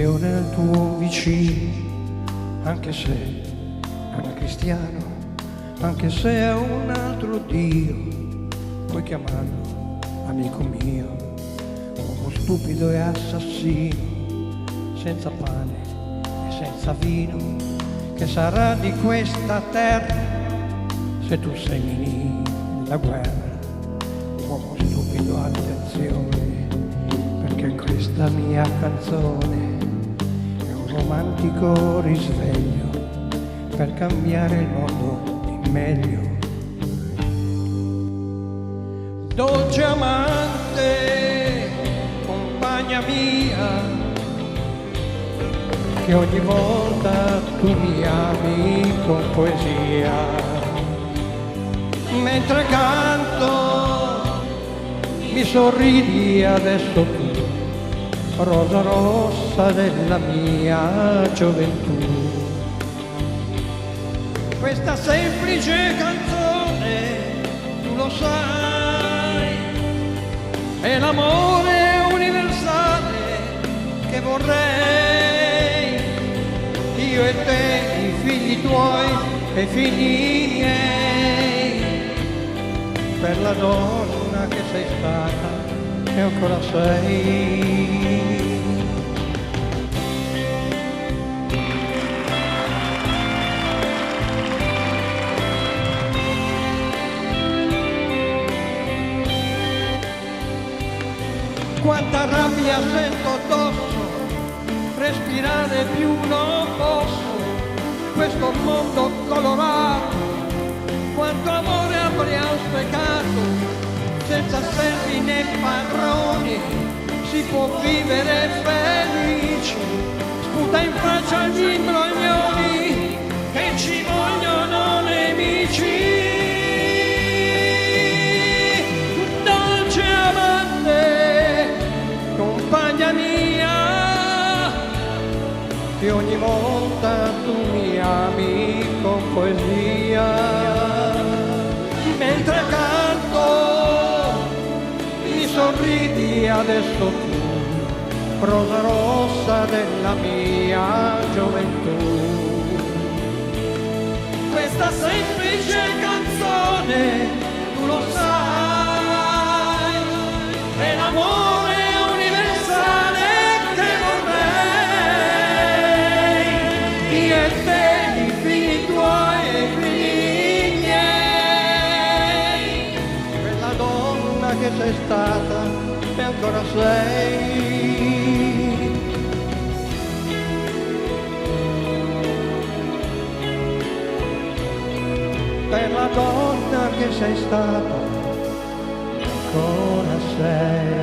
l'attenzione del tuo vicino, anche se non è cristiano, anche se è un altro Dio, puoi chiamarlo amico mio, uomo stupido e assassino, senza pane e senza vino, che sarà di questa terra se tu semini la guerra. Uomo stupido, attenzione, perché questa mia canzone è un romantico risveglio per cambiare il mondo in meglio. Dolce amante, compagna mia, che ogni volta tu mi ami con poesia, mentre canto mi sorridi adesso tu, rosa rossa della mia gioventù. Questa semplice canzone, tu lo sai, è l'amore universale che vorrei, io e te, i figli tuoi e i figli miei, per la donna che sei stata e ancora sei. Quanta rabbia sento addosso, respirare più non posso, questo mondo colorato, quanto amore abbiamo sprecato, senza servi né padroni, si può vivere felici, sputa in faccia agli imbroglioni, che ci vogliono nemici. Dolce amante, compagna mia, che ogni volta tu mi ami con poesia, mentre canto mi sorridi adesso tu, rosa rossa della mia gioventù. Questa semplice canzone, tu lo sai, è l'amore universale che vorrei, io e te, i figli tuoi e i figli miei, quella donna che sei stata e ancora sei. Per la donna che sei stata, ancora sei.